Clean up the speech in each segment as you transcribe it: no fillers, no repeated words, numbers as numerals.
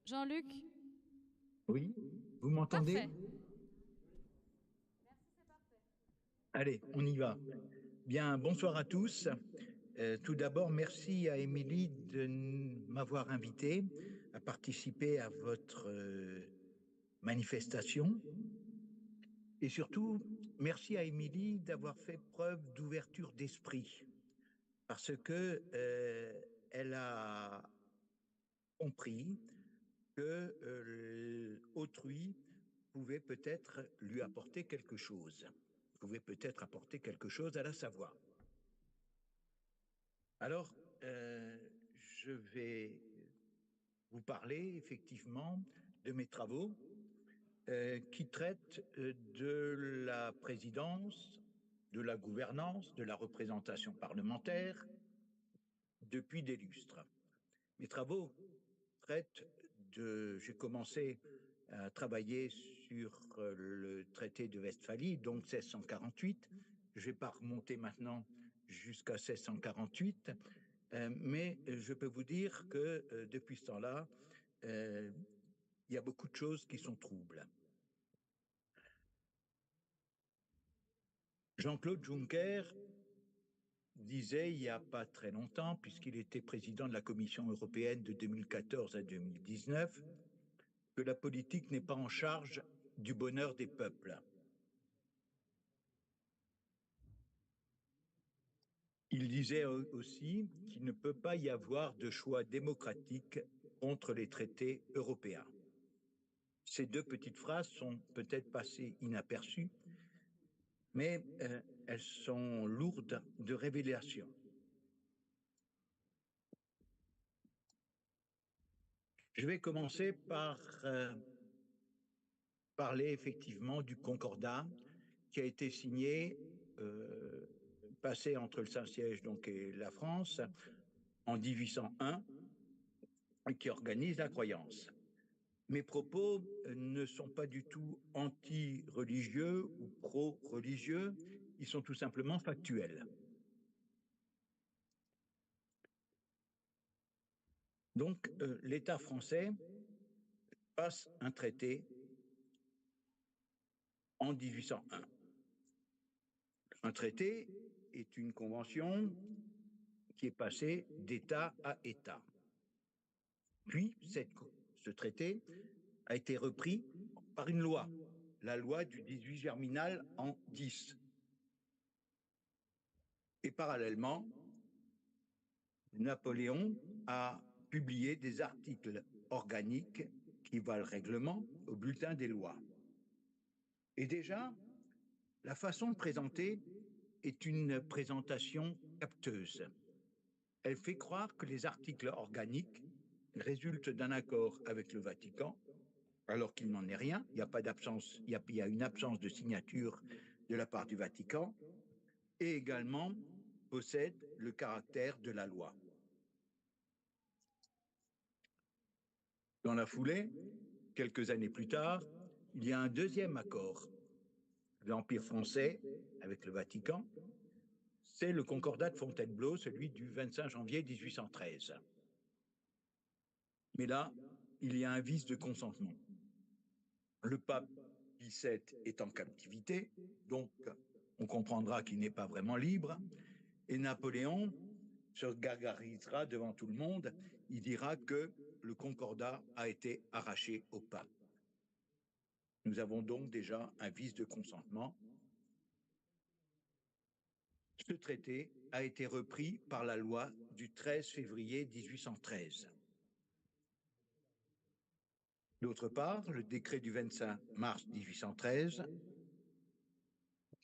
Jean-Luc? Oui, vous m'entendez? Parfait. Allez, on y va. Bien, bonsoir à tous. Tout d'abord, merci à Émilie de m'avoir invité à participer à votre manifestation. Et surtout, merci à Émilie d'avoir fait preuve d'ouverture d'esprit parce que elle a compris que autrui pouvait peut-être lui apporter quelque chose, pouvait peut-être apporter quelque chose à la savoir. Alors, euh, je vais vous parler effectivement de mes travaux qui traitent de la présidence, de la gouvernance, de la représentation parlementaire depuis des lustres. Mes travaux traitent de... J'ai commencé à travailler sur le traité de Westphalie, donc 1648. Je ne vais pas remonter maintenant jusqu'à 1648, mais je peux vous dire que depuis ce temps-là, il y a beaucoup de choses qui sont troubles. Jean-Claude Juncker disait il n'y a pas très longtemps, puisqu'il était président de la Commission européenne de 2014 à 2019, que la politique n'est pas en charge du bonheur des peuples. Il disait aussi qu'il ne peut pas y avoir de choix démocratique contre les traités européens. Ces deux petites phrases sont peut-être passées inaperçues, mais elles sont lourdes de révélations. Je vais commencer par parler effectivement du concordat qui a été signé, euh, passé entre le Saint-Siège donc et la France en 1801, et qui organise la croyance. Mes propos ne sont pas du tout anti-religieux ou pro-religieux, ils sont tout simplement factuels. Donc, l'État français passe un traité en 1801. Un traité est une convention qui est passée d'État à État. Puis, ce traité a été repris par une loi, la loi du 18 Germinal en 10. Et parallèlement, Napoléon a publié des articles organiques qui valent règlement au bulletin des lois. Et déjà, la façon de présenter est une présentation capteuse. Elle fait croire que les articles organiques résultent d'un accord avec le Vatican, alors qu'il n'en est rien. Il n'y a pas d'absence, il y a une absence de signature de la part du Vatican, et également possède le caractère de la loi. Dans la foulée, quelques années plus tard, il y a un deuxième accord de l'Empire français avec le Vatican. C'est le Concordat de Fontainebleau, celui du 25 janvier 1813. Mais là, il y a un vice de consentement. Le pape Pie VII est en captivité, donc on comprendra qu'il n'est pas vraiment libre, et Napoléon se gargarisera devant tout le monde, il dira que le concordat a été arraché au pape. Nous avons donc déjà un vice de consentement. Ce traité a été repris par la loi du 13 février 1813. D'autre part, le décret du 25 mars 1813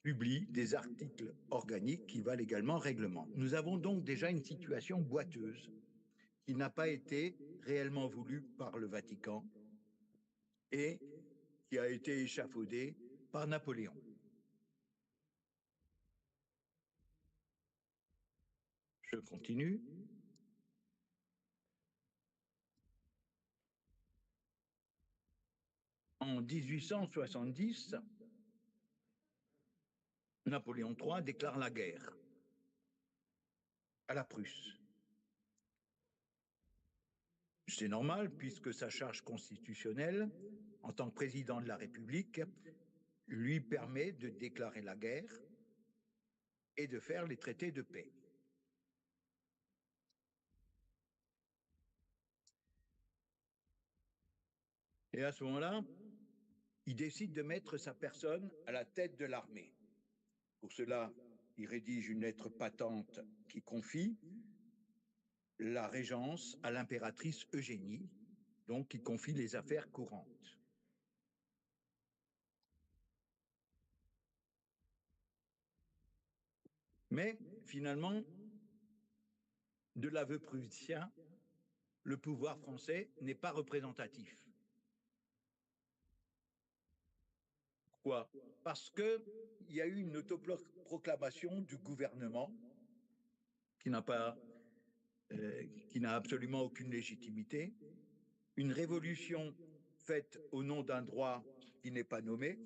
publie des articles organiques qui valent également règlement. Nous avons donc déjà une situation boiteuse qui n'a pas été réellement voulue par le Vatican et qui a été échafaudée par Napoléon. Je continue. En 1870, Napoléon III déclare la guerre à la Prusse. C'est normal puisque sa charge constitutionnelle, en tant que président de la République, lui permet de déclarer la guerre et de faire les traités de paix. Et à ce moment-là, il décide de mettre sa personne à la tête de l'armée. Pour cela, il rédige une lettre patente qui confie la régence à l'impératrice Eugénie, donc qui confie les affaires courantes. Mais finalement, de l'aveu prussien, le pouvoir français n'est pas représentatif. Pourquoi? Parce qu'il y a eu une autoproclamation du gouvernement qui n'a absolument aucune légitimité, une révolution faite au nom d'un droit qui n'est pas nommé,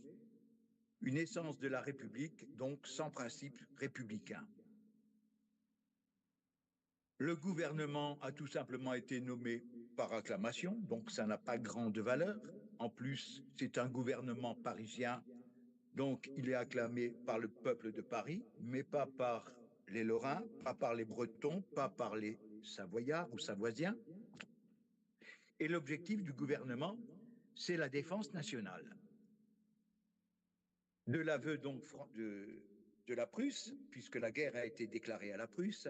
une essence de la République, donc sans principe républicain. Le gouvernement a tout simplement été nommé par acclamation, donc ça n'a pas grande valeur. En plus, c'est un gouvernement parisien, donc il est acclamé par le peuple de Paris, mais pas par les Lorrains, pas par les Bretons, pas par les Savoyards ou Savoisiens. Et l'objectif du gouvernement, c'est la défense nationale. De l'aveu donc de la Prusse, puisque la guerre a été déclarée à la Prusse,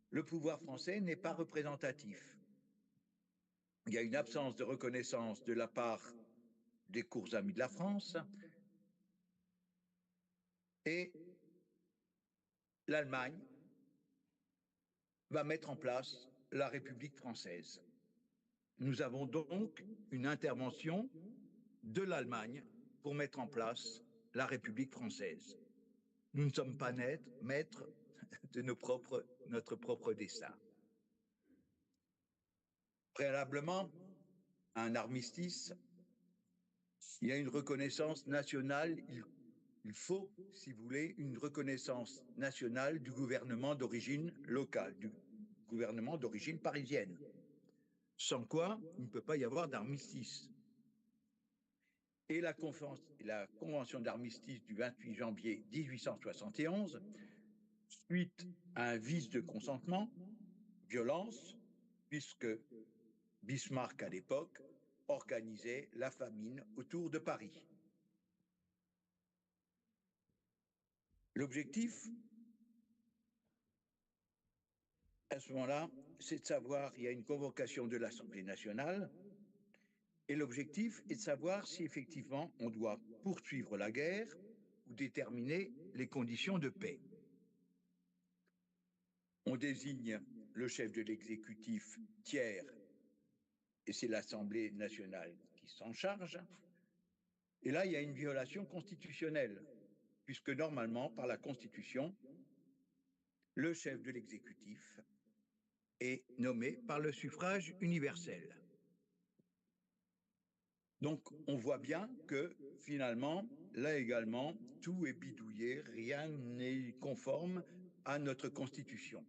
le pouvoir français n'est pas représentatif. Il y a une absence de reconnaissance de la part des cours amis de la France et l'Allemagne va mettre en place la République française. Nous avons donc une intervention de l'Allemagne pour mettre en place la République française. Nous ne sommes pas maîtres de notre propre destin. Préalablement à un armistice, il y a une reconnaissance nationale, il faut, si vous voulez, une reconnaissance nationale du gouvernement d'origine locale, du gouvernement d'origine parisienne. Sans quoi, il ne peut pas y avoir d'armistice. Et la convention d'armistice du 28 janvier 1871, suite à un vice de consentement, violence, puisque Bismarck, à l'époque, organisait la famine autour de Paris. L'objectif, à ce moment-là, c'est de savoir, il y a une convocation de l'Assemblée nationale, et l'objectif est de savoir si effectivement on doit poursuivre la guerre ou déterminer les conditions de paix. On désigne le chef de l'exécutif Thiers, et c'est l'Assemblée nationale qui s'en charge. Et là, il y a une violation constitutionnelle, puisque normalement, par la Constitution, le chef de l'exécutif est nommé par le suffrage universel. Donc, on voit bien que finalement, là également, tout est bidouillé, rien n'est conforme à notre Constitution.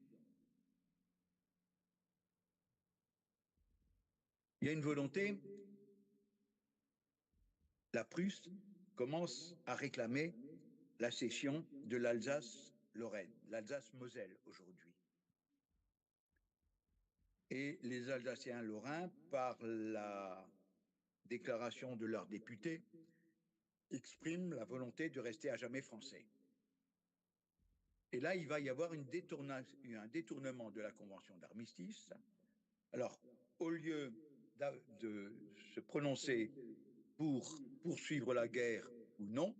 Il y a une volonté, la Prusse commence à réclamer la cession de l'Alsace-Lorraine, l'Alsace-Moselle aujourd'hui. Et les Alsaciens lorrains, par la déclaration de leurs députés, expriment la volonté de rester à jamais français. Et là, il va y avoir un détournement de la convention d'armistice. Alors, au lieu de se prononcer pour poursuivre la guerre ou non,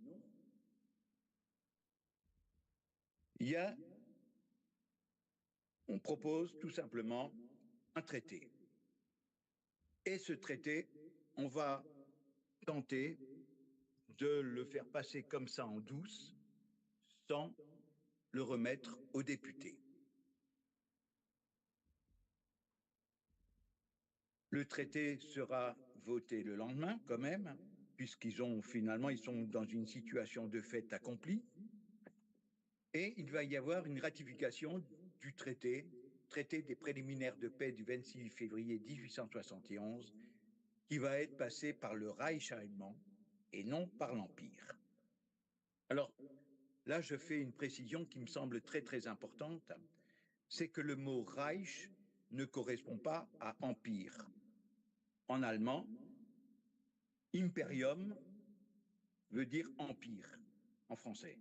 on propose tout simplement un traité. Et ce traité, on va tenter de le faire passer comme ça en douce, sans le remettre aux députés. Le traité sera voté le lendemain quand même, puisqu'ils sont dans une situation de fait accomplie. Et il va y avoir une ratification du traité traité des préliminaires de paix du 26 février 1871 qui va être passé par le Reich allemand et non par l'Empire. Alors là, je fais une précision qui me semble très importante, c'est que le mot Reich ne correspond pas à empire. En allemand, Imperium veut dire empire en français.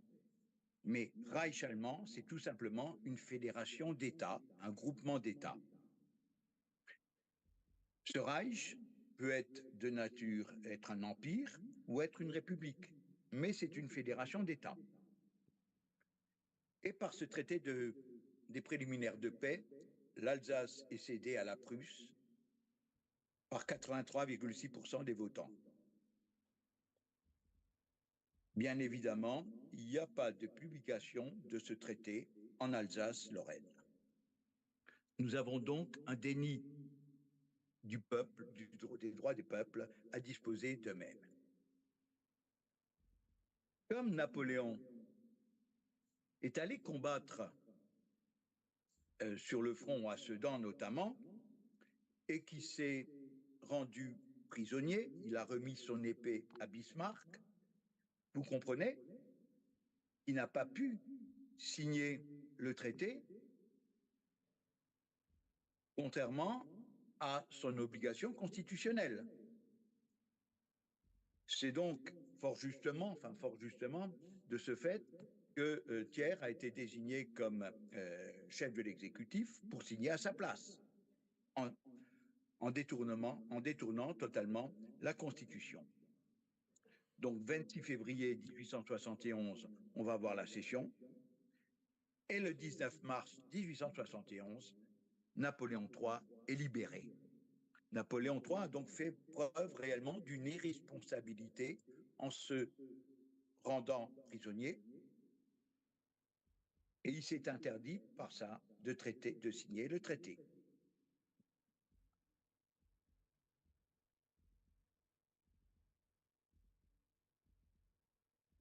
Mais Reich allemand, c'est tout simplement une fédération d'États, un groupement d'États. Ce Reich peut être de nature être un empire ou être une république, mais c'est une fédération d'États. Et par ce traité des préliminaires de paix, l'Alsace est cédée à la Prusse par 83,6% des votants. Bien évidemment, il n'y a pas de publication de ce traité en Alsace-Lorraine. Nous avons donc un déni du peuple, des droits des peuples à disposer d'eux-mêmes. Comme Napoléon est allé combattre sur le front à Sedan notamment, et qui s'est rendu prisonnier, il a remis son épée à Bismarck, vous comprenez, il n'a pas pu signer le traité, contrairement à son obligation constitutionnelle. C'est donc fort justement de ce fait que Thiers a été désigné comme chef de l'exécutif pour signer à sa place, en détournant totalement la Constitution. Donc 26 février 1871, on va avoir la session, et le 19 mars 1871, Napoléon III est libéré. Napoléon III a donc fait preuve réellement d'une irresponsabilité en se rendant prisonnier, et il s'est interdit par ça de signer le traité.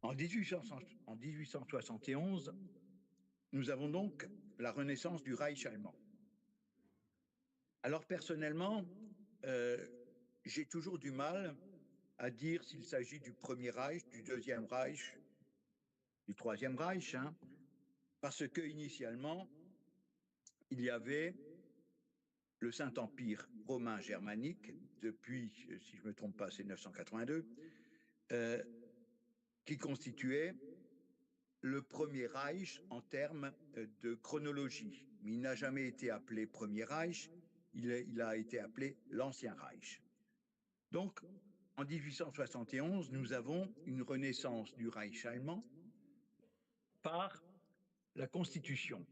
En 1871, nous avons donc la renaissance du Reich allemand. Alors personnellement, j'ai toujours du mal à dire s'il s'agit du Premier Reich, du Deuxième Reich, du Troisième Reich, parce que initialement, il y avait le Saint-Empire romain germanique, depuis, si je ne me trompe pas, c'est 982, qui constituait le Premier Reich en termes de chronologie. Mais il n'a jamais été appelé Premier Reich, il a été appelé l'Ancien Reich. Donc, en 1871, nous avons une renaissance du Reich allemand par la Constitution.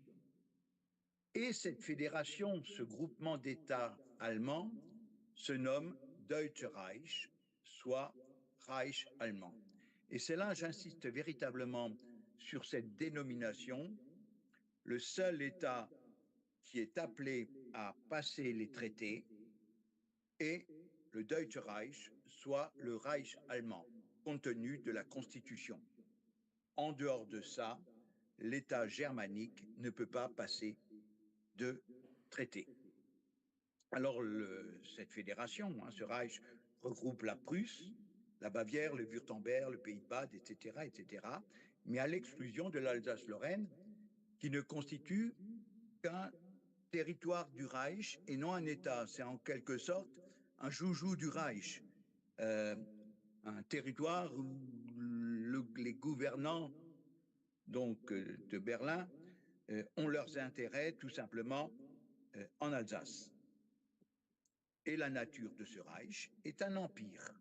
Et cette fédération, ce groupement d'États allemands, se nomme Deutsche Reich, soit Reich allemand. Et c'est là, j'insiste véritablement sur cette dénomination, le seul État qui est appelé à passer les traités est le Deutsche Reich, soit le Reich allemand, compte tenu de la Constitution. En dehors de ça, l'État germanique ne peut pas passer de traité. Alors, cette fédération, ce Reich, regroupe la Prusse, la Bavière, le Wurtemberg, le Pays de Bade, etc., mais à l'exclusion de l'Alsace-Lorraine, qui ne constitue qu'un territoire du Reich et non un État. C'est en quelque sorte un joujou du Reich, un territoire où les gouvernants donc, de Berlin ont leurs intérêts tout simplement en Alsace. Et la nature de ce Reich est un empire.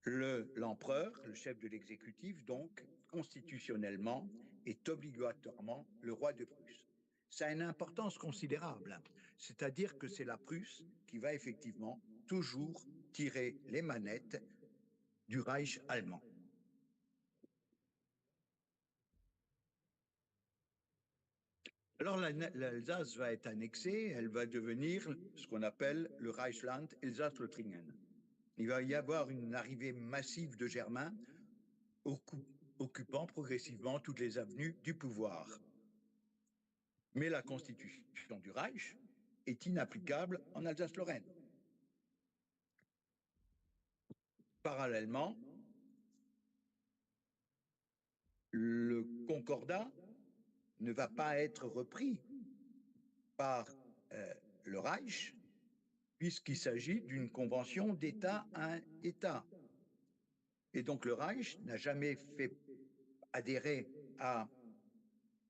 L'empereur, le chef de l'exécutif, donc, constitutionnellement, est obligatoirement le roi de Prusse. Ça a une importance considérable, c'est-à-dire que c'est la Prusse qui va effectivement toujours tirer les manettes du Reich allemand. Alors l'Alsace va être annexée, elle va devenir ce qu'on appelle le Reichsland Elsass-Lothringen. Il va y avoir une arrivée massive de Germains occupant progressivement toutes les avenues du pouvoir. Mais la constitution du Reich est inapplicable en Alsace-Lorraine. Parallèlement, le concordat ne va pas être repris par le Reich, puisqu'il s'agit d'une convention d'État à État. Et donc le Reich n'a jamais fait adhérer à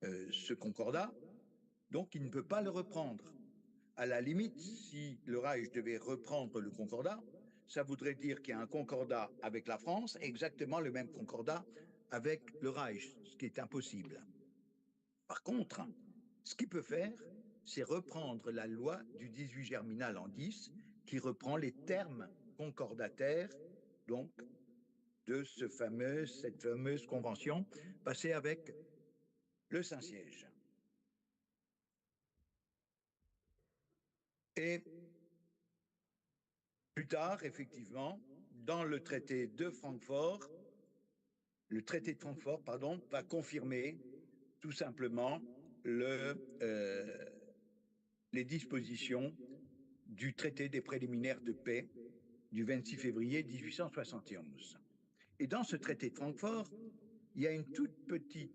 ce concordat, donc il ne peut pas le reprendre. À la limite, si le Reich devait reprendre le concordat, ça voudrait dire qu'il y a un concordat avec la France, exactement le même concordat avec le Reich, ce qui est impossible. Par contre, ce qu'il peut faire, c'est reprendre la loi du 18 germinal en 10, qui reprend les termes concordataires, donc, de cette fameuse convention passée avec le Saint-Siège. Et plus tard, effectivement, dans le traité de Francfort, va confirmer tout simplement les dispositions du traité des préliminaires de paix du 26 février 1871. Et dans ce traité de Francfort, il y a un tout petit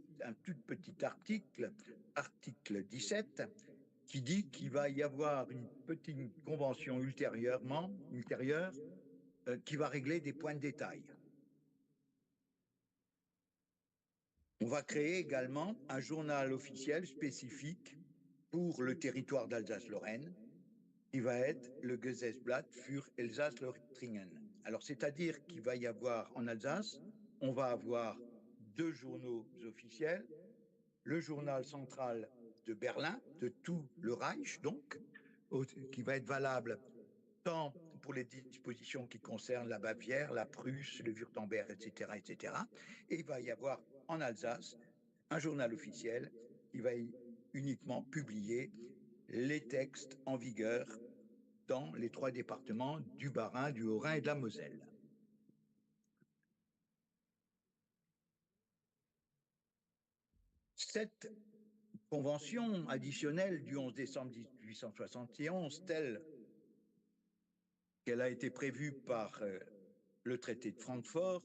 article, article 17, qui dit qu'il va y avoir une petite convention ultérieure qui va régler des points de détail. On va créer également un journal officiel spécifique pour le territoire d'Alsace-Lorraine, qui va être le Gesetzblatt für Elsass-Lothringen. Alors, c'est-à-dire qu'il va y avoir en Alsace, on va avoir 2 journaux officiels, le journal central de Berlin, de tout le Reich, donc, qui va être valable tant pour les dispositions qui concernent la Bavière, la Prusse, le Wurtemberg, etc., etc. Et il va y avoir en Alsace un journal officiel qui va uniquement publier les textes en vigueur dans les 3 départements du Bas-Rhin, du Haut-Rhin et de la Moselle. Cette convention additionnelle du 11 décembre 1871, telle qu'elle a été prévue par le traité de Francfort,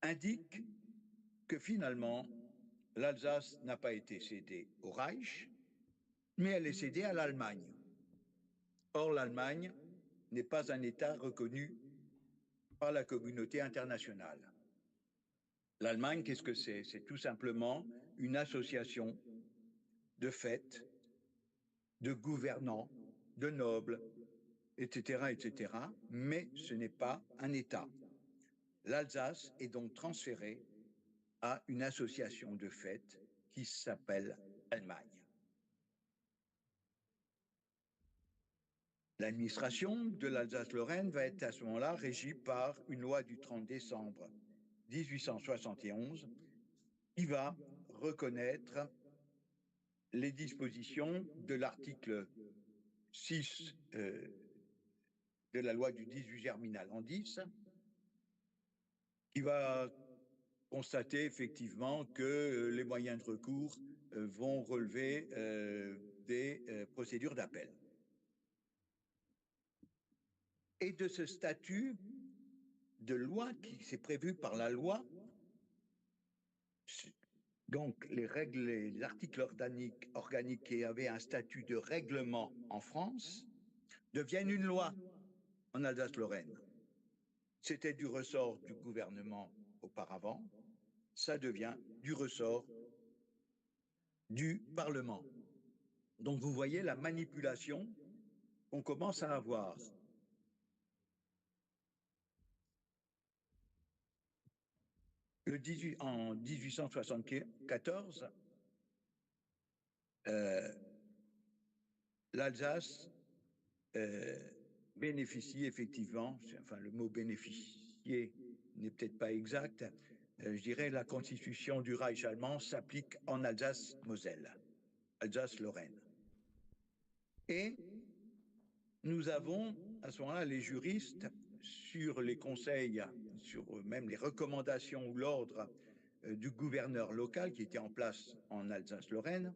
indique que finalement, l'Alsace n'a pas été cédée au Reich, mais elle est cédée à l'Allemagne. Or, l'Allemagne n'est pas un État reconnu par la communauté internationale. L'Allemagne, qu'est-ce que c'est? C'est tout simplement une association de fêtes, de gouvernants, de nobles, etc., etc., mais ce n'est pas un État. L'Alsace est donc transférée à une association de fêtes qui s'appelle Allemagne. L'administration de l'Alsace-Lorraine va être à ce moment-là régie par une loi du 30 décembre 1871 qui va reconnaître les dispositions de l'article 6 de la loi du 18 germinal en 10, qui va constater effectivement que les moyens de recours vont relever des procédures d'appel. Et de ce statut de loi qui s'est prévu par la loi, donc les règles, les articles organiques qui avaient un statut de règlement en France, deviennent une loi en Alsace-Lorraine. C'était du ressort du gouvernement auparavant, ça devient du ressort du Parlement. Donc vous voyez la manipulation qu'on commence à avoir. En 1874, l'Alsace bénéficie effectivement, enfin le mot bénéficier n'est peut-être pas exact, je dirais la constitution du Reich allemand s'applique en Alsace-Moselle, Alsace-Lorraine. Et nous avons à ce moment-là les juristes sur les conseils, sur même les recommandations ou l'ordre du gouverneur local qui était en place en Alsace-Lorraine,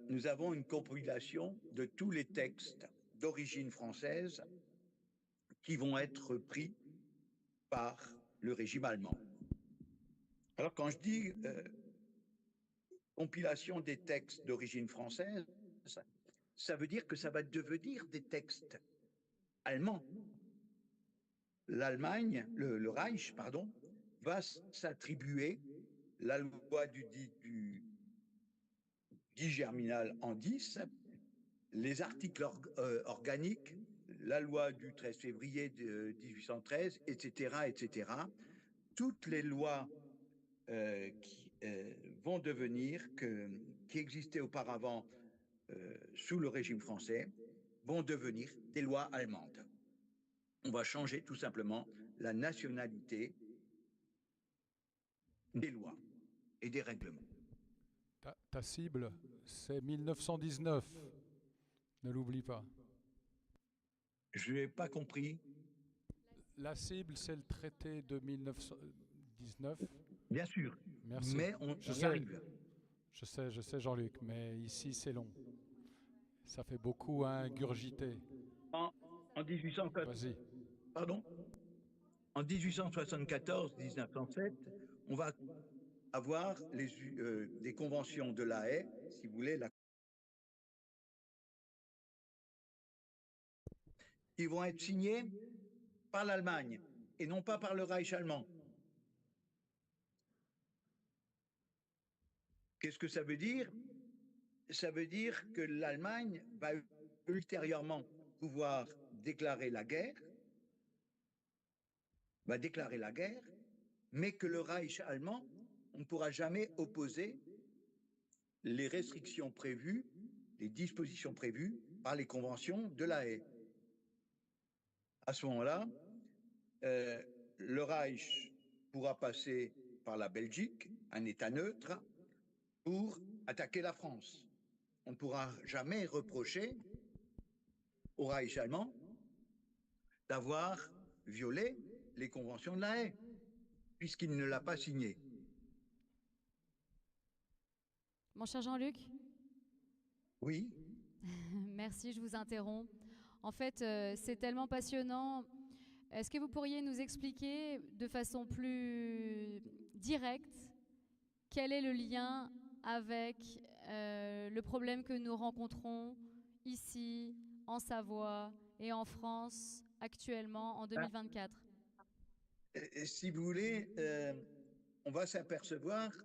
nous avons une compilation de tous les textes d'origine française qui vont être pris par le régime allemand. Alors quand je dis compilation des textes d'origine française, ça veut dire que ça va devenir des textes allemands. L'Allemagne, le Reich, pardon, va s'attribuer la loi du 10 germinal en 10, les articles organiques, la loi du 13 février de 1813, etc., etc. Toutes les lois qui vont devenir, qui existaient auparavant sous le régime français, vont devenir des lois allemandes. On va changer tout simplement la nationalité des lois et des règlements. Ta cible, c'est 1919. Ne l'oublie pas. Je n'ai pas compris. La cible, c'est le traité de 1919. Bien sûr. Merci. Mais on y arrive. Je sais, Jean-Luc, mais ici, c'est long. Ça fait beaucoup à ingurgiter. En 1804. Vas-y. Pardon. En 1874-1907, on va avoir des conventions de La Haye, si vous voulez, qui vont être signées par l'Allemagne et non pas par le Reich allemand. Qu'est-ce que ça veut dire? Ça veut dire que l'Allemagne va ultérieurement pouvoir déclarer la guerre, mais que le Reich allemand, on ne pourra jamais opposer les restrictions prévues, les dispositions prévues par les conventions de La Haye. À ce moment-là, le Reich pourra passer par la Belgique, un État neutre, pour attaquer la France. On ne pourra jamais reprocher au Reich allemand d'avoir violé les conventions de La Haye, puisqu'il ne l'a pas signé. Mon cher Jean-Luc. Oui. Merci, je vous interromps. En fait, c'est tellement passionnant. Est-ce que vous pourriez nous expliquer de façon plus directe quel est le lien avec le problème que nous rencontrons ici, en Savoie et en France actuellement en 2024? Si vous voulez, on va s'apercevoir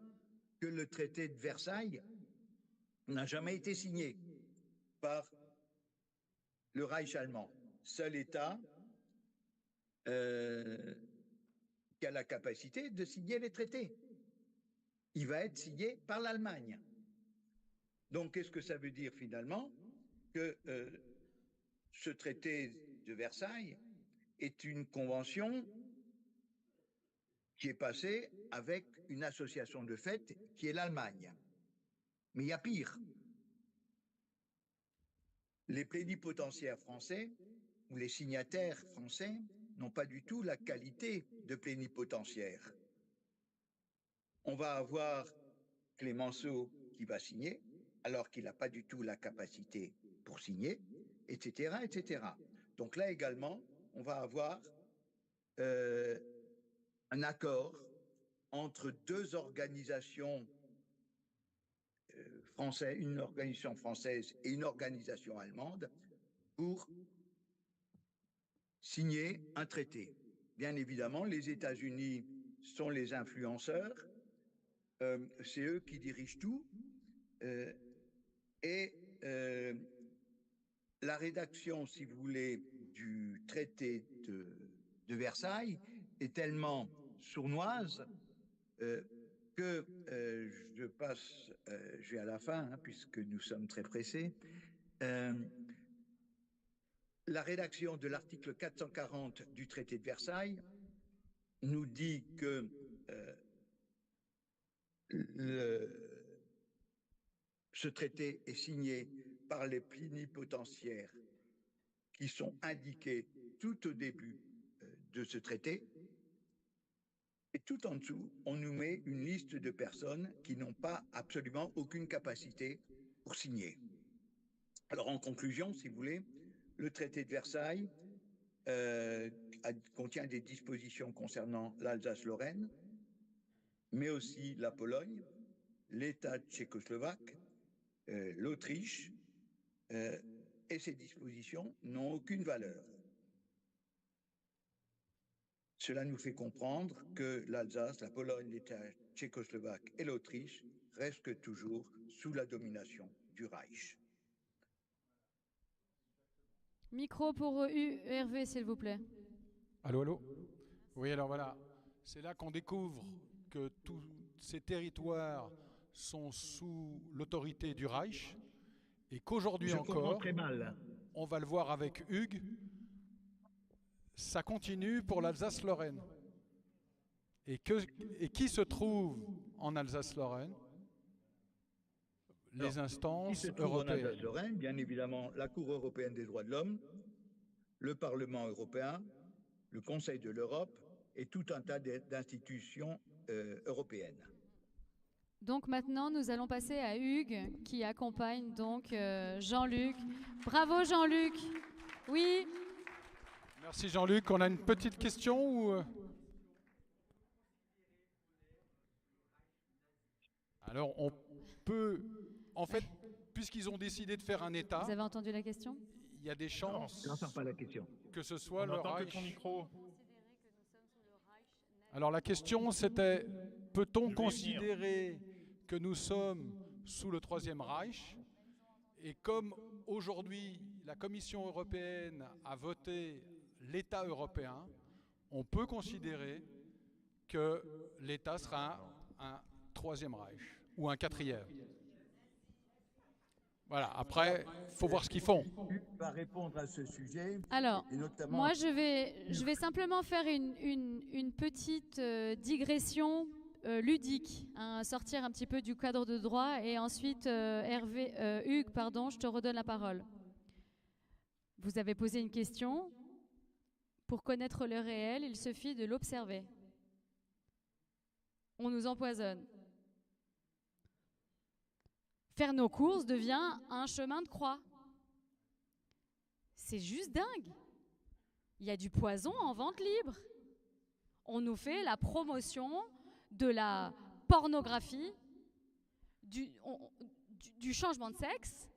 que le traité de Versailles n'a jamais été signé par le Reich allemand. Seul État qui a la capacité de signer les traités. Il va être signé par l'Allemagne. Donc, qu'est-ce que ça veut dire finalement? Que ce traité de Versailles est une convention qui est passée avec une association de fait qui est l'Allemagne. Mais il y a pire. Les plénipotentiaires français ou les signataires français n'ont pas du tout la qualité de plénipotentiaire. On va avoir Clémenceau qui va signer, alors qu'il n'a pas du tout la capacité pour signer, etc., etc. Donc là également, on va avoir un accord entre deux organisations françaises, une organisation française et une organisation allemande, pour signer un traité. Bien évidemment, les États-Unis sont les influenceurs, c'est eux qui dirigent tout, et la rédaction, si vous voulez, du traité de Versailles est tellement sournoise que je vais à la fin, hein, puisque nous sommes très pressés. La rédaction de l'article 440 du traité de Versailles nous dit que ce traité est signé par les plénipotentiaires qui sont indiqués tout au début de ce traité Et tout en dessous, on nous met une liste de personnes qui n'ont pas absolument aucune capacité pour signer. Alors en conclusion, si vous voulez, le traité de Versailles contient des dispositions concernant l'Alsace-Lorraine, mais aussi la Pologne, l'État tchécoslovaque, l'Autriche, et ces dispositions n'ont aucune valeur. Cela nous fait comprendre que l'Alsace, la Pologne, l'État tchécoslovaque et l'Autriche restent toujours sous la domination du Reich. Micro pour Hervé, s'il vous plaît. Allô, allô. Oui, alors voilà, c'est là qu'on découvre que tous ces territoires sont sous l'autorité du Reich et qu'aujourd'hui encore, très mal. on va le voir avec Hugues, ça continue pour l'Alsace-Lorraine. Et qui se trouve en Alsace-Lorraine? Les instances européennes. En Alsace-Lorraine, bien évidemment, la Cour européenne des droits de l'homme, le Parlement européen, le Conseil de l'Europe et tout un tas d'institutions européennes. Donc maintenant, nous allons passer à Hugues qui accompagne donc Jean-Luc. Bravo Jean-Luc. Oui. Merci Jean-Luc. On a une petite question ou... Alors on peut, en fait, puisqu'ils ont décidé de faire un État... Vous avez entendu la question? Il y a des chances Je n'entends pas la question. Que ce soit on le Reich... que ton micro. Alors la question c'était, peut-on considérer que nous sommes sous le Troisième Reich? Et comme aujourd'hui la Commission européenne a voté l'État européen, on peut considérer que l'État sera un Troisième Reich ou un quatrième. Voilà, après, il faut voir ce qu'ils font. Va répondre à ce sujet. Alors, et notamment... moi, je vais simplement faire une petite digression ludique, hein, sortir un petit peu du cadre de droit, et ensuite, Hugues, pardon, je te redonne la parole. Vous avez posé une question. Pour connaître le réel, il suffit de l'observer. On nous empoisonne. Faire nos courses devient un chemin de croix. C'est juste dingue. Il y a du poison en vente libre. On nous fait la promotion de la pornographie, du changement de sexe.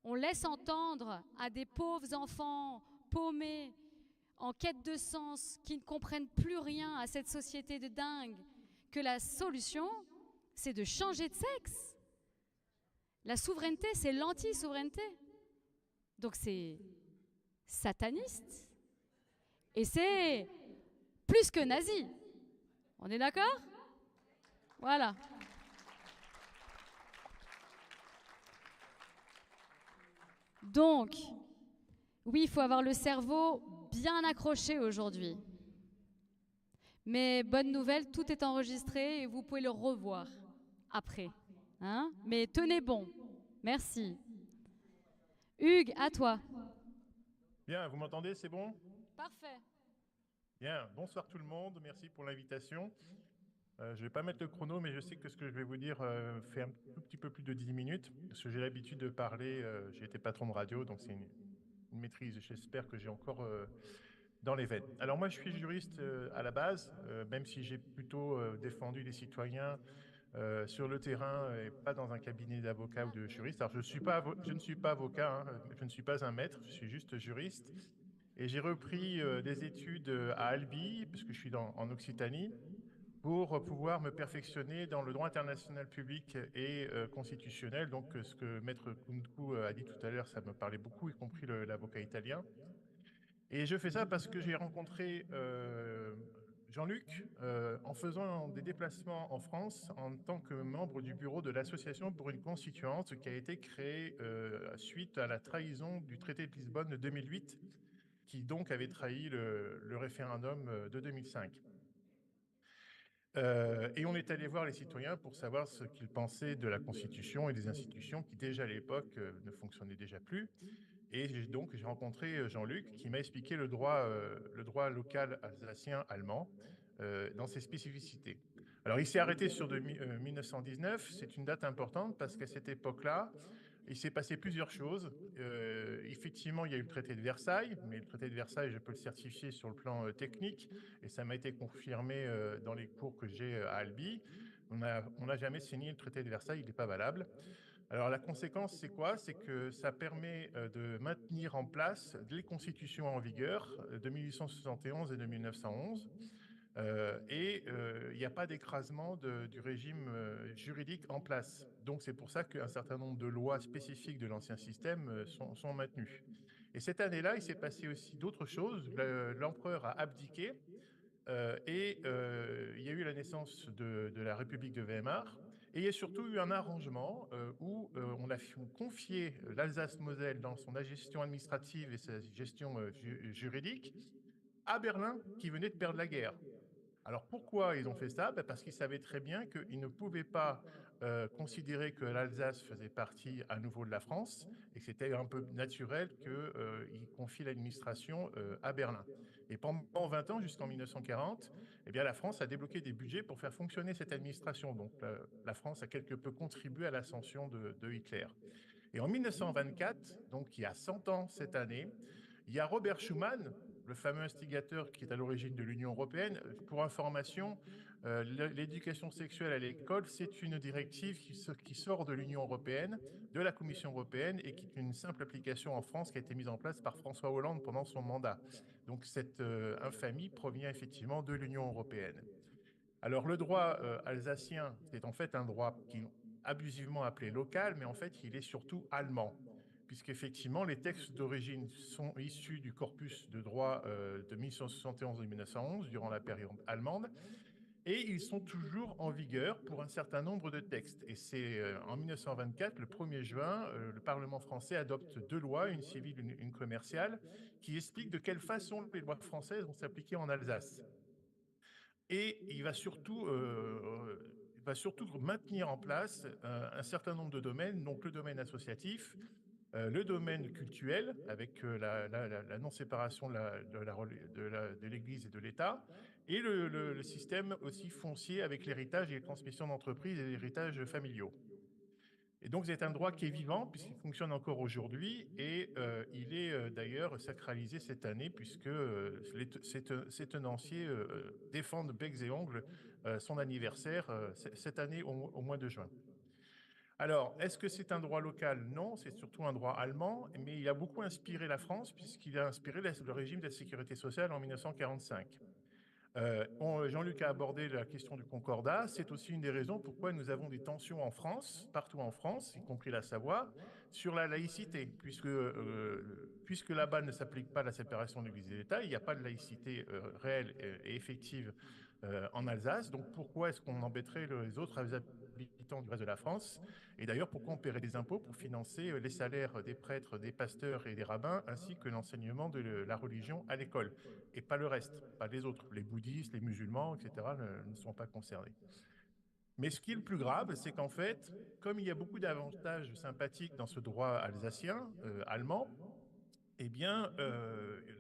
On laisse entendre à des pauvres enfants paumés, en quête de sens, qui ne comprennent plus rien à cette société de dingue, que la solution, c'est de changer de sexe. La souveraineté, c'est l'anti-souveraineté. Donc c'est sataniste. Et c'est plus que nazi. On est d'accord? Voilà. Donc, oui, il faut avoir le cerveau bien accroché aujourd'hui. Mais bonne nouvelle, tout est enregistré et vous pouvez le revoir après. Hein? Mais tenez bon. Merci. Hugues, à toi. Bien, vous m'entendez, c'est bon? Parfait. Bien, bonsoir tout le monde, merci pour l'invitation. Je ne vais pas mettre le chrono, mais je sais que ce que je vais vous dire fait un tout petit peu plus de 10 minutes, parce que j'ai l'habitude de parler, j'ai été patron de radio, donc c'est une maîtrise, j'espère que j'ai encore dans les veines. Alors moi, je suis juriste à la base, même si j'ai plutôt défendu les citoyens sur le terrain et pas dans un cabinet d'avocat ou de juriste. Alors je ne suis pas avocat, hein, je ne suis pas un maître, je suis juste juriste. Et j'ai repris des études à Albi, parce que je suis en Occitanie, pour pouvoir me perfectionner dans le droit international public et constitutionnel. Donc ce que Maître Kounkou a dit tout à l'heure, ça me parlait beaucoup, y compris l'avocat italien. Et je fais ça parce que j'ai rencontré Jean-Luc en faisant des déplacements en France en tant que membre du bureau de l'Association pour une constituante qui a été créée suite à la trahison du traité de Lisbonne de 2008, qui donc avait trahi le référendum de 2005. Et on est allé voir les citoyens pour savoir ce qu'ils pensaient de la Constitution et des institutions qui déjà à l'époque ne fonctionnaient déjà plus. Et donc j'ai rencontré Jean-Luc qui m'a expliqué le droit local alsacien allemand dans ses spécificités. Alors, il s'est arrêté sur 1919. C'est une date importante parce qu'à cette époque-là, il s'est passé plusieurs choses. Effectivement, il y a eu le traité de Versailles, mais le traité de Versailles, je peux le certifier sur le plan technique, et ça m'a été confirmé dans les cours que j'ai à Albi. On n'a jamais signé le traité de Versailles, il n'est pas valable. Alors la conséquence, c'est quoi? C'est que ça permet de maintenir en place les constitutions en vigueur de 1871 et de 1911. Il n'y a pas d'écrasement du régime juridique en place. Donc c'est pour ça qu'un certain nombre de lois spécifiques de l'ancien système sont maintenues. Et cette année-là, il s'est passé aussi d'autres choses. L'empereur a abdiqué il y a eu la naissance de la République de Weimar. Et il y a surtout eu un arrangement où on a confié l'Alsace-Moselle dans son gestion administrative et sa gestion juridique à Berlin, qui venait de perdre la guerre. Alors pourquoi ils ont fait ça? Parce qu'ils savaient très bien qu'ils ne pouvaient pas considérer que l'Alsace faisait partie à nouveau de la France et que c'était un peu naturel qu'ils confient l'administration à Berlin. Et pendant 20 ans, jusqu'en 1940, eh bien, la France a débloqué des budgets pour faire fonctionner cette administration. Donc la France a quelque peu contribué à l'ascension de Hitler. Et en 1924, donc il y a 100 ans cette année, il y a Robert Schuman, le fameux instigateur qui est à l'origine de l'Union européenne. Pour information, l'éducation sexuelle à l'école, c'est une directive qui sort de l'Union européenne, de la Commission européenne, et qui est une simple application en France qui a été mise en place par François Hollande pendant son mandat. Donc cette infamie provient effectivement de l'Union européenne. Alors le droit alsacien, c'est en fait un droit qui est abusivement appelé local, mais en fait il est surtout allemand, puisqu'effectivement les textes d'origine sont issus du corpus de droit de 1871 et 1911, durant la période allemande, et ils sont toujours en vigueur pour un certain nombre de textes. Et c'est en 1924, le 1er juin, le Parlement français adopte 2 lois, une civile, une commerciale, qui expliquent de quelle façon les lois françaises vont s'appliquer en Alsace. Et il va surtout maintenir en place un certain nombre de domaines, donc le domaine associatif, le domaine cultuel, avec la non-séparation de l'Église et de l'État, et le système aussi foncier avec l'héritage et les transmissions d'entreprises et l'héritage familiaux. Et donc, c'est un droit qui est vivant puisqu'il fonctionne encore aujourd'hui et il est d'ailleurs sacralisé cette année puisque ces tenanciers défendent becs et ongles son anniversaire cette année au mois de juin. Alors, est-ce que c'est un droit local? Non, c'est surtout un droit allemand, mais il a beaucoup inspiré la France puisqu'il a inspiré le régime de la sécurité sociale en 1945. Jean-Luc a abordé la question du concordat. C'est aussi une des raisons pourquoi nous avons des tensions en France, partout en France, y compris la Savoie, sur la laïcité, puisque là-bas ne s'applique pas la séparation de l'Église et de l'État, il n'y a pas de laïcité réelle et effective en Alsace. Donc pourquoi est-ce qu'on embêterait les autres habitants du reste de la France? Et d'ailleurs, pourquoi on paierait des impôts pour financer les salaires des prêtres, des pasteurs et des rabbins, ainsi que l'enseignement de la religion à l'école? Et pas le reste, pas les autres. Les bouddhistes, les musulmans, etc. ne sont pas concernés. Mais ce qui est le plus grave, c'est qu'en fait, comme il y a beaucoup d'avantages sympathiques dans ce droit alsacien, allemand, eh bien,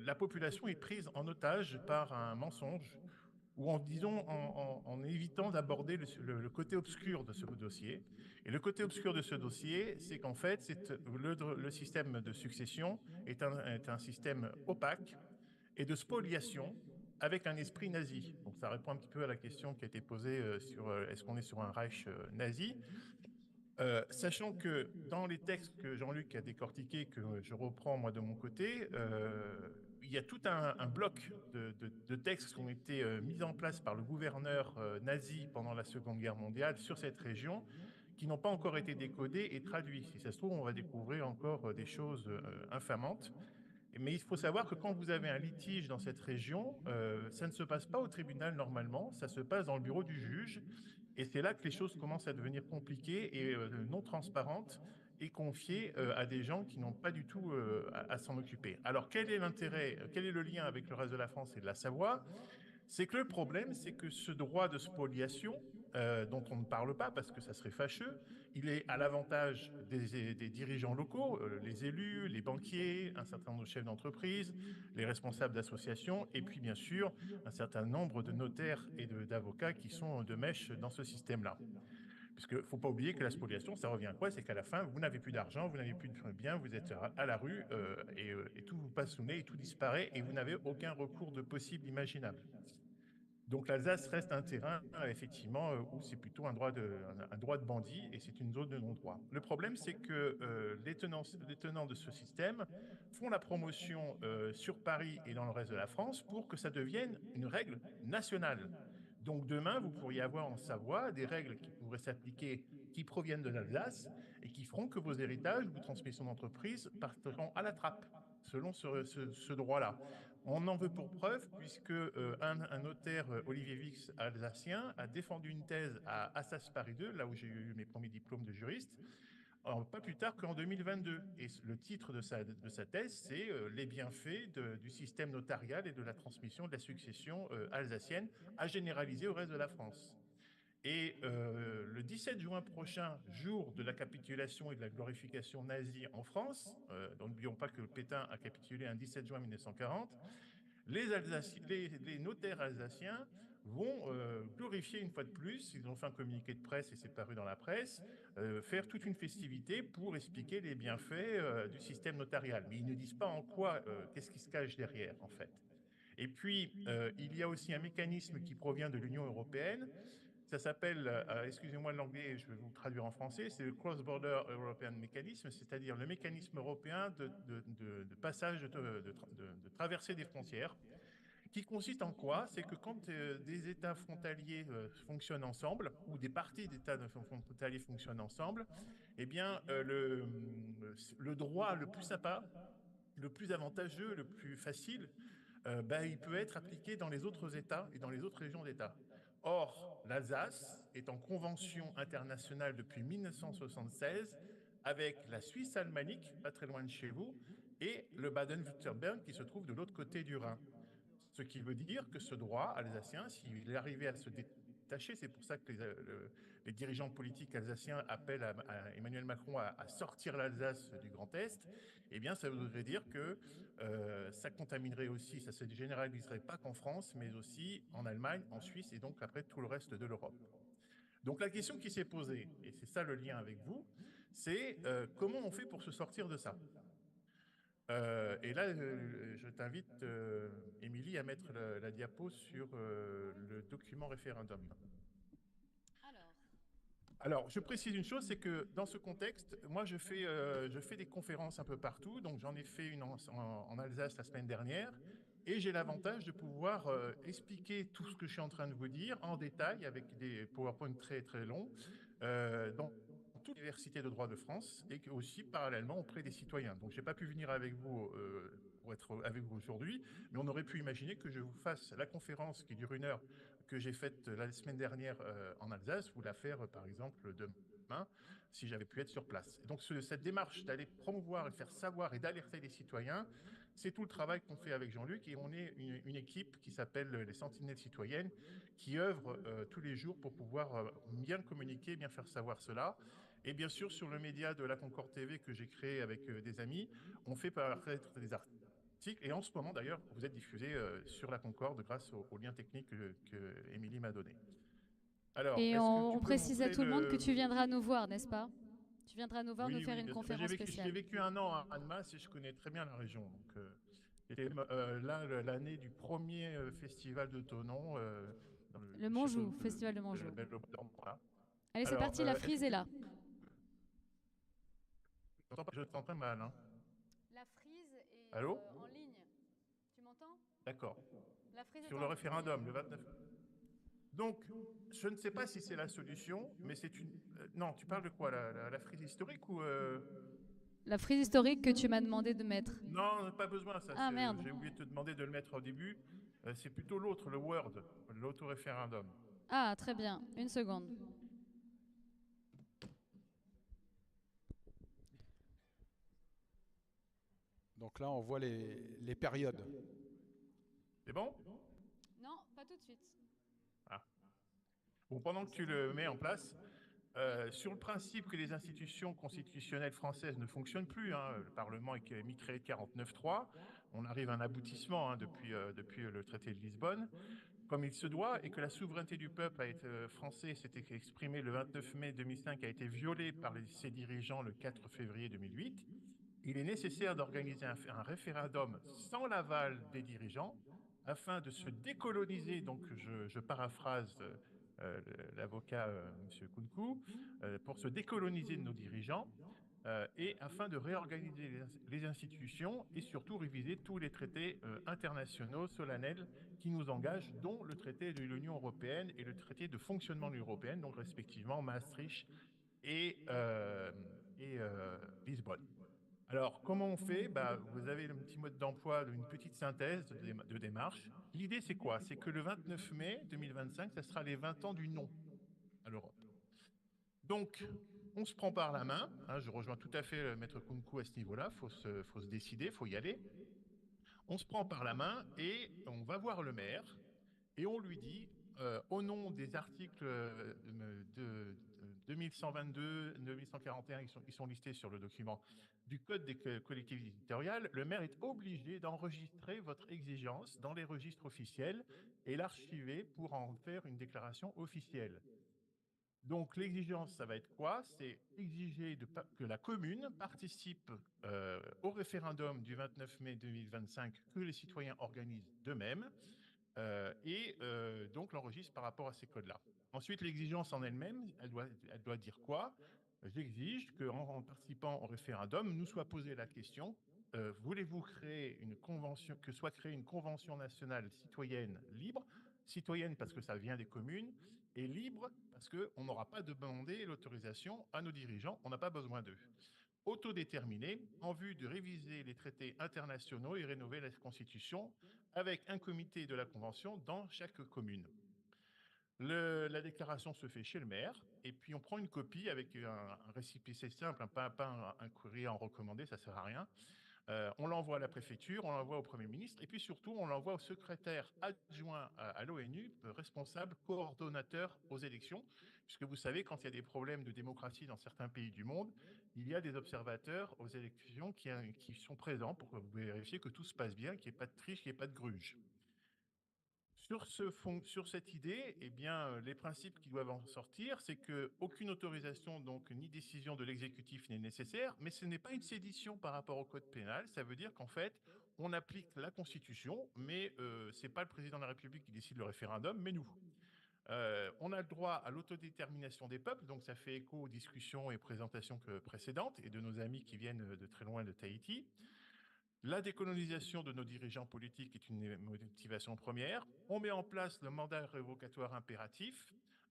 la population est prise en otage par un mensonge ou en évitant d'aborder le côté obscur de ce dossier. Et le côté obscur de ce dossier, c'est qu'en fait, le système de succession est un système opaque et de spoliation avec un esprit nazi. Donc ça répond un petit peu à la question qui a été posée sur est-ce qu'on est sur un Reich nazi. Sachant que dans les textes que Jean-Luc a décortiqués, que je reprends moi de mon côté, il y a tout un bloc de textes qui ont été mis en place par le gouverneur nazi pendant la Seconde Guerre mondiale sur cette région, qui n'ont pas encore été décodés et traduits. Si ça se trouve, on va découvrir encore des choses infamantes. Mais il faut savoir que quand vous avez un litige dans cette région, ça ne se passe pas au tribunal normalement, ça se passe dans le bureau du juge. Et c'est là que les choses commencent à devenir compliquées et non transparentes et confiées à des gens qui n'ont pas du tout à s'en occuper. Alors quel est l'intérêt, quel est le lien avec le reste de la France et de la Savoie? C'est que le problème, c'est que ce droit de spoliation dont on ne parle pas parce que ça serait fâcheux. Il est à l'avantage des dirigeants locaux, les élus, les banquiers, un certain nombre de chefs d'entreprise, les responsables d'associations, et puis bien sûr un certain nombre de notaires et d'avocats qui sont de mèche dans ce système-là. Parce qu'il ne faut pas oublier que la spoliation, ça revient à quoi? C'est qu'à la fin, vous n'avez plus d'argent, vous n'avez plus de biens, vous êtes à la rue et tout vous passe sous le nez et tout disparaît et vous n'avez aucun recours de possible imaginable. Donc l'Alsace reste un terrain, effectivement, où c'est plutôt un droit de bandit et c'est une zone de non-droit. Le problème, c'est que les tenants de ce système font la promotion sur Paris et dans le reste de la France pour que ça devienne une règle nationale. Donc demain, vous pourriez avoir en Savoie des règles qui pourraient s'appliquer, qui proviennent de l'Alsace et qui feront que vos héritages, vos transmissions d'entreprise partiront à la trappe, selon ce droit-là. On en veut pour preuve puisque un notaire, Olivier Vix, alsacien, a défendu une thèse à Assas Paris 2, là où j'ai eu mes premiers diplômes de juriste, pas plus tard qu'en 2022. Et le titre de sa thèse, c'est les bienfaits du système notarial et de la transmission de la succession alsacienne à généraliser au reste de la France. Et le 17 juin prochain, jour de la capitulation et de la glorification nazie en France, donc n'oublions pas que Pétain a capitulé un 17 juin 1940, les notaires alsaciens vont glorifier une fois de plus, ils ont fait un communiqué de presse et c'est paru dans la presse, faire toute une festivité pour expliquer les bienfaits du système notarial. Mais ils ne disent pas en quoi, qu'est-ce qui se cache derrière en fait. Et puis, il y a aussi un mécanisme qui provient de l'Union européenne. Ça s'appelle, excusez-moi l'anglais, je vais vous traduire en français, c'est le Cross-Border European Mechanism, c'est-à-dire le mécanisme européen de passage, de traversée des frontières, qui consiste en quoi? C'est que quand des États frontaliers fonctionnent ensemble, ou des parties d'États frontaliers fonctionnent ensemble, eh bien, le droit le plus sympa, le plus avantageux, le plus facile, il peut être appliqué dans les autres États et dans les autres régions d'États. Or, l'Alsace est en convention internationale depuis 1976 avec la Suisse alémanique, pas très loin de chez vous, et le Baden-Württemberg qui se trouve de l'autre côté du Rhin. Ce qui veut dire que ce droit alsacien, s'il est arrivé à se détacher, c'est pour ça que les dirigeants politiques alsaciens appellent à Emmanuel Macron à sortir l'Alsace du Grand Est, eh bien ça voudrait dire que ça contaminerait aussi, ça se généraliserait pas qu'en France, mais aussi en Allemagne, en Suisse et donc après tout le reste de l'Europe. Donc la question qui s'est posée, et c'est ça le lien avec vous, c'est comment on fait pour se sortir de ça? Et là, je t'invite, Émilie, à mettre la diapo sur le document référendum. Alors, je précise une chose, c'est que dans ce contexte, moi, je fais des conférences un peu partout. Donc, j'en ai fait une en Alsace la semaine dernière. Et j'ai l'avantage de pouvoir expliquer tout ce que je suis en train de vous dire en détail avec des PowerPoint très, très longs dans toute l'université de droit de France et aussi parallèlement auprès des citoyens. Donc, je n'ai pas pu venir avec vous pour être avec vous aujourd'hui, mais on aurait pu imaginer que je vous fasse la conférence qui dure 1 heure que j'ai faite la semaine dernière en Alsace, vous la faire par exemple demain, si j'avais pu être sur place. Et donc cette démarche d'aller promouvoir et faire savoir et d'alerter les citoyens, c'est tout le travail qu'on fait avec Jean-Luc et on est une équipe qui s'appelle les Sentinelles citoyennes qui œuvre tous les jours pour pouvoir bien communiquer, bien faire savoir cela. Et bien sûr, sur le média de la Concorde TV que j'ai créé avec des amis, on fait paraître des articles. Et en ce moment, d'ailleurs, vous êtes diffusé sur la Concorde grâce au lien technique que Émilie m'a donné. Alors, et on précise à tout le monde que tu viendras nous voir, n'est-ce pas? Tu viendras nous voir, nous faire une conférence spéciale. J'ai vécu 1 an à Annemasse et je connais très bien la région. Donc, j'étais là l'année du premier festival de Thonon. Le Montjou, festival de Montjou. Allez, c'est parti, la frise est là. Je t'entends mal. Hein. La frise est Allô en ligne. Tu m'entends? D'accord. La frise est sur le référendum, le 29. Donc, je ne sais pas si c'est la solution, mais c'est une... non, tu parles de quoi? La frise historique ou... La frise historique que tu m'as demandé de mettre. Non, pas besoin, ça. Ah, merde. J'ai oublié de te demander de le mettre au début. C'est plutôt l'autre, le Word, l'autoréférendum. Ah, très bien. 1 seconde. Donc là, on voit les périodes. C'est bon? Non, pas tout de suite. Ah. Bon, pendant que tu le mets en place, sur le principe que les institutions constitutionnelles françaises ne fonctionnent plus, hein, le Parlement est mi-créé de 49.3, on arrive à un aboutissement hein, depuis le traité de Lisbonne, comme il se doit, et que la souveraineté du peuple français s'était exprimée le 29 mai 2005, a été violée par ses dirigeants le 4 février 2008, il est nécessaire d'organiser un référendum sans l'aval des dirigeants afin de se décoloniser, donc je paraphrase l'avocat M. Kounkou, pour se décoloniser de nos dirigeants et afin de réorganiser les institutions et surtout réviser tous les traités internationaux solennels qui nous engagent, dont le traité de l'Union européenne et le traité de fonctionnement de l'Union européenne, donc respectivement Maastricht et Lisbonne. Alors, comment on fait? Bah, vous avez le petit mode d'emploi d'une petite synthèse de démarche. L'idée, c'est quoi? C'est que le 29 mai 2025, ça sera les 20 ans du non à l'Europe. Donc, on se prend par la main. Hein, je rejoins tout à fait Maître Kounkou à ce niveau-là. Faut se décider, faut y aller. On se prend par la main et on va voir le maire et on lui dit, au nom des articles de 2122, 2141, qui sont listés sur le document du Code des collectivités territoriales, le maire est obligé d'enregistrer votre exigence dans les registres officiels et l'archiver pour en faire une déclaration officielle. Donc l'exigence, ça va être quoi? C'est exiger que la commune participe au référendum du 29 mai 2025 que les citoyens organisent d'eux-mêmes donc l'enregistre par rapport à ces codes-là. Ensuite, l'exigence en elle-même, elle doit dire quoi? J'exige qu'en participant au référendum, nous soit posée la question, voulez-vous créer une convention, que soit créée une convention nationale citoyenne libre, citoyenne parce que ça vient des communes, et libre parce qu'on n'aura pas de demander l'autorisation à nos dirigeants, on n'a pas besoin d'eux. Autodéterminée en vue de réviser les traités internationaux et rénover la Constitution avec un comité de la Convention dans chaque commune. La déclaration se fait chez le maire et puis on prend une copie avec un récépissé simple, pas un courrier en recommandé, ça ne sert à rien. On l'envoie à la préfecture, on l'envoie au Premier ministre et puis surtout on l'envoie au secrétaire adjoint à l'ONU, responsable coordonnateur aux élections, puisque vous savez, quand il y a des problèmes de démocratie dans certains pays du monde, il y a des observateurs aux élections qui sont présents pour vérifier que tout se passe bien, qu'il n'y ait pas de triche, qu'il n'y ait pas de gruge. Sur cette idée, eh bien, les principes qui doivent en sortir, c'est qu'aucune autorisation, donc ni décision de l'exécutif n'est nécessaire, mais ce n'est pas une sédition par rapport au code pénal. Ça veut dire qu'en fait, on applique la Constitution, mais ce n'est pas le président de la République qui décide le référendum, mais nous. On a le droit à l'autodétermination des peuples, donc ça fait écho aux discussions et présentations précédentes et de nos amis qui viennent de très loin de Tahiti. La décolonisation de nos dirigeants politiques est une motivation première. On met en place le mandat révocatoire impératif.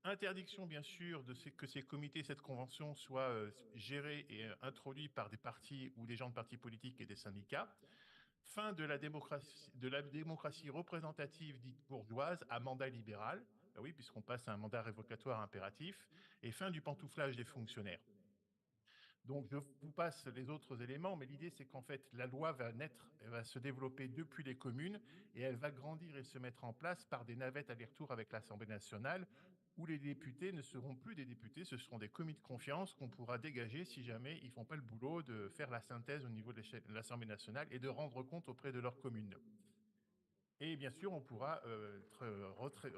Interdiction, bien sûr, que ces comités, cette convention soient gérés et introduits par des partis ou des gens de partis politiques et des syndicats. Fin de la démocratie représentative dite bourgeoise à mandat libéral. Ben oui, puisqu'on passe à un mandat révocatoire impératif. Et fin du pantouflage des fonctionnaires. Donc, je vous passe les autres éléments, mais l'idée, c'est qu'en fait, la loi va naître, elle va se développer depuis les communes et elle va grandir et se mettre en place par des navettes aller-retour avec l'Assemblée nationale, où les députés ne seront plus des députés, ce seront des comités de confiance qu'on pourra dégager si jamais ils ne font pas le boulot de faire la synthèse au niveau de l'Assemblée nationale et de rendre compte auprès de leurs communes. Et bien sûr, on pourra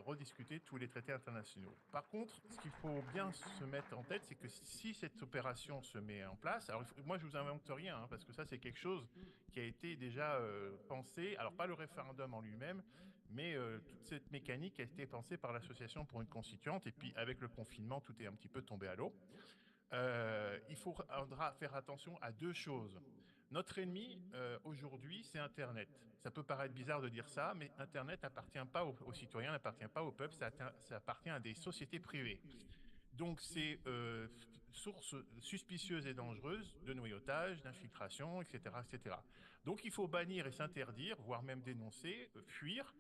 rediscuter tous les traités internationaux. Par contre, ce qu'il faut bien se mettre en tête, c'est que si cette opération se met en place, alors moi je vous invente rien, hein, parce que ça c'est quelque chose qui a été déjà pensé, alors pas le référendum en lui-même, mais toute cette mécanique a été pensée par l'Association pour une constituante, et puis avec le confinement, tout est un petit peu tombé à l'eau. Il faudra faire attention à deux choses. Notre ennemi, aujourd'hui, c'est Internet. Ça peut paraître bizarre de dire ça, mais Internet n'appartient pas aux citoyens, n'appartient pas au peuple, ça appartient à des sociétés privées. Donc, c'est source suspicieuse et dangereuse de noyautage, d'infiltration, etc., etc. Donc, il faut bannir et s'interdire, voire même dénoncer, fuir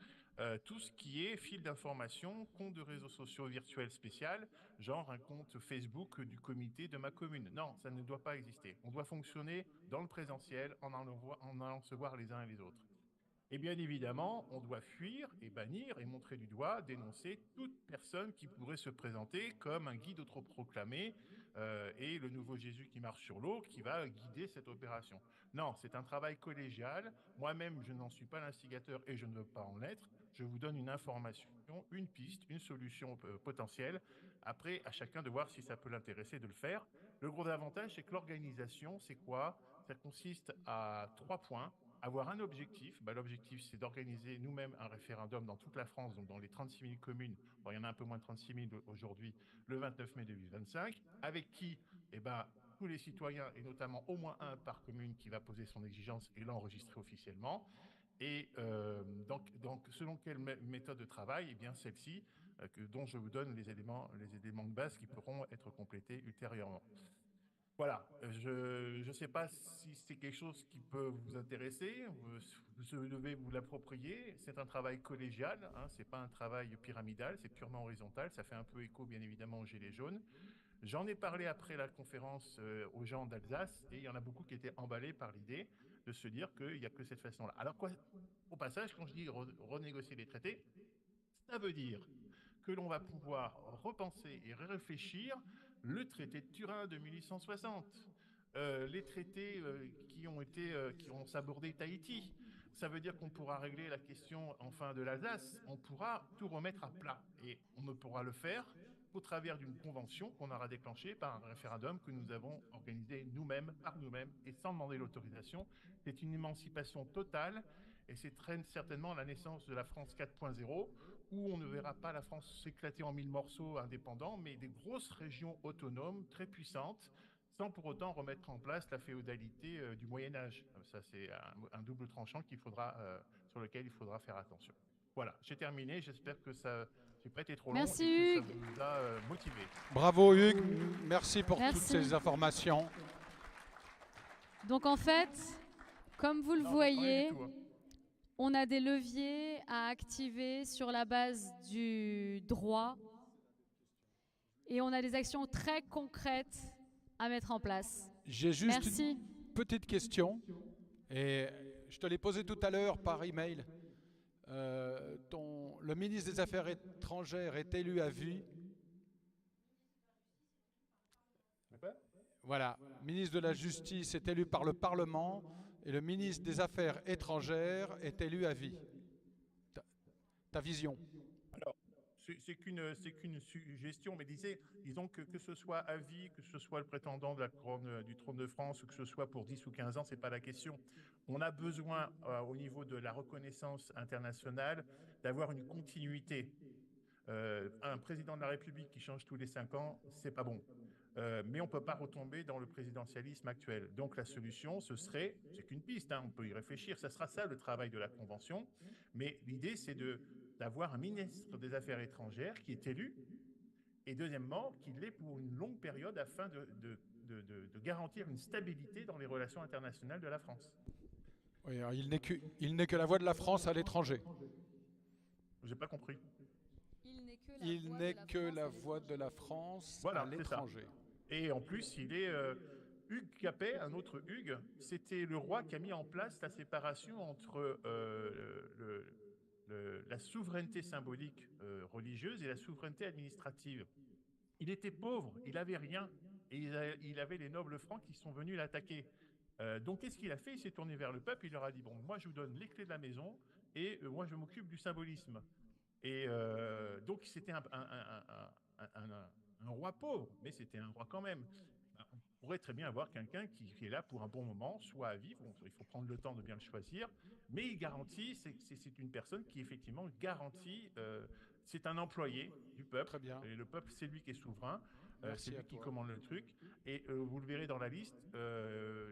tout ce qui est fil d'information, compte de réseaux sociaux virtuels spécial, genre un compte Facebook du comité de ma commune. Non, ça ne doit pas exister. On doit fonctionner dans le présentiel en allant se voir les uns et les autres. Et bien évidemment, on doit fuir et bannir et montrer du doigt, dénoncer toute personne qui pourrait se présenter comme un guide autoproclamé et le nouveau Jésus qui marche sur l'eau qui va guider cette opération. Non, c'est un travail collégial. Moi-même, je n'en suis pas l'instigateur et je ne veux pas en l'être. Je vous donne une information, une piste, une solution potentielle. Après, à chacun de voir si ça peut l'intéresser de le faire. Le gros avantage, c'est que l'organisation, c'est quoi? Ça consiste à 3 points. Avoir un objectif. L'objectif, c'est d'organiser nous-mêmes un référendum dans toute la France, donc dans les 36 000 communes. Bon, il y en a un peu moins de 36 000 aujourd'hui, le 29 mai 2025, avec qui tous les citoyens, et notamment au moins un par commune, qui va poser son exigence et l'enregistrer officiellement. Et donc, selon quelle méthode de travail? Eh bien, celle-ci, dont je vous donne les éléments de base qui pourront être complétés ultérieurement. Voilà, je ne sais pas si c'est quelque chose qui peut vous intéresser, vous devez vous l'approprier. C'est un travail collégial, hein, ce n'est pas un travail pyramidal, c'est purement horizontal. Ça fait un peu écho, bien évidemment, aux Gilets jaunes. J'en ai parlé après la conférence aux gens d'Alsace et il y en a beaucoup qui étaient emballés par l'idée de se dire qu'il n'y a que cette façon-là. Alors, au passage, quand je dis renégocier les traités, ça veut dire que l'on va pouvoir repenser et réfléchir le traité de Turin de 1860, les traités qui ont sabordé Tahiti. Ça veut dire qu'on pourra régler la question enfin de l'Alsace, on pourra tout remettre à plat et on ne pourra le faire qu'au travers d'une convention qu'on aura déclenchée par un référendum que nous avons organisé nous-mêmes, par nous-mêmes et sans demander l'autorisation. C'est une émancipation totale et c'est très certainement la naissance de la France 4.0 où on ne verra pas la France s'éclater en 1000 morceaux indépendants, mais des grosses régions autonomes, très puissantes, sans pour autant remettre en place la féodalité du Moyen-Âge. Ça, c'est un double tranchant sur lequel il faudra faire attention. Voilà, j'ai terminé. J'espère que ça n'a pas été trop long Merci, et que ça Hugues. vous a motivé. Bravo Hugues, merci pour Merci. toutes ces informations. Donc en fait, comme vous le Non, voyez, rien du tout, hein. on a des leviers à activer sur la base du droit et on a des actions très concrètes à mettre en place. J'ai juste Merci. une petite question, et je te l'ai posée tout à l'heure par email. Le ministre des Affaires étrangères est élu à vie. Voilà, ministre de la Justice est élu par le Parlement et le ministre des Affaires étrangères est élu à vie. Ta vision? Alors, c'est qu'une suggestion, mais disons que ce soit à vie, que ce soit le prétendant de la couronne du trône de France, ou que ce soit pour 10 ou 15 ans, c'est pas la question. On a besoin, au niveau de la reconnaissance internationale, d'avoir une continuité. Un président de la République qui change tous les 5 ans, c'est pas bon. Mais on ne peut pas retomber dans le présidentialisme actuel. Donc la solution, c'est qu'une piste, hein, on peut y réfléchir, ça sera ça le travail de la Convention, mais l'idée c'est d'avoir un ministre des Affaires étrangères qui est élu, et deuxièmement, qu'il l'est pour une longue période afin de garantir une stabilité dans les relations internationales de la France. Oui, alors il n'est que la voix de la France à l'étranger. J'ai pas compris. Il n'est que la voix de la France Voilà, à l'étranger. Et en plus, il est Hugues Capet, un autre Hugues, c'était le roi qui a mis en place la séparation entre la souveraineté symbolique religieuse et la souveraineté administrative. Il était pauvre, il n'avait rien, et il avait les nobles francs qui sont venus l'attaquer. Donc qu'est-ce qu'il a fait? Il s'est tourné vers le peuple, il leur a dit, bon, moi je vous donne les clés de la maison, et moi je m'occupe du symbolisme. Et donc c'était un roi pauvre, mais c'était un roi quand même. On pourrait très bien avoir quelqu'un qui est là pour un bon moment, soit à vivre, il faut prendre le temps de bien le choisir, mais il garantit, c'est une personne qui effectivement garantit, c'est un employé du peuple, Très bien. et le peuple c'est lui qui est souverain, c'est Merci lui à qui toi. commande le truc, et vous le verrez dans la liste,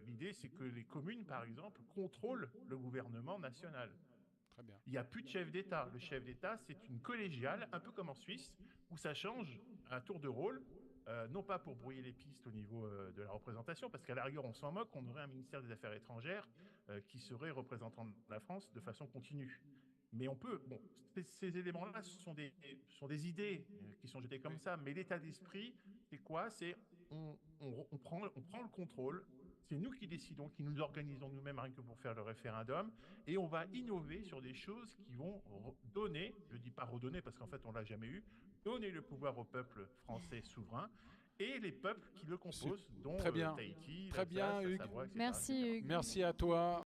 l'idée c'est que les communes par exemple contrôlent le gouvernement national. Très bien. Il n'y a plus de chef d'État. Le chef d'État, c'est une collégiale, un peu comme en Suisse, où ça change à tour de rôle, non pas pour brouiller les pistes au niveau de la représentation, parce qu'à la rigueur, on s'en moque, on aurait un ministère des Affaires étrangères qui serait représentant de la France de façon continue. Mais on peut, bon, ces éléments-là sont des idées qui sont jetées comme ça, mais l'état d'esprit, c'est quoi? C'est on prend le contrôle C'est nous qui décidons, qui nous organisons nous-mêmes rien que pour faire le référendum. Et on va innover sur des choses qui vont donner, je ne dis pas redonner parce qu'en fait on ne l'a jamais eu, donner le pouvoir au peuple français souverain et les peuples qui le composent, dont Très bien. Tahiti, Très bien, l'Alsace, la Hugues. Savoie, etc., Merci, etc. Hugues. Merci à toi.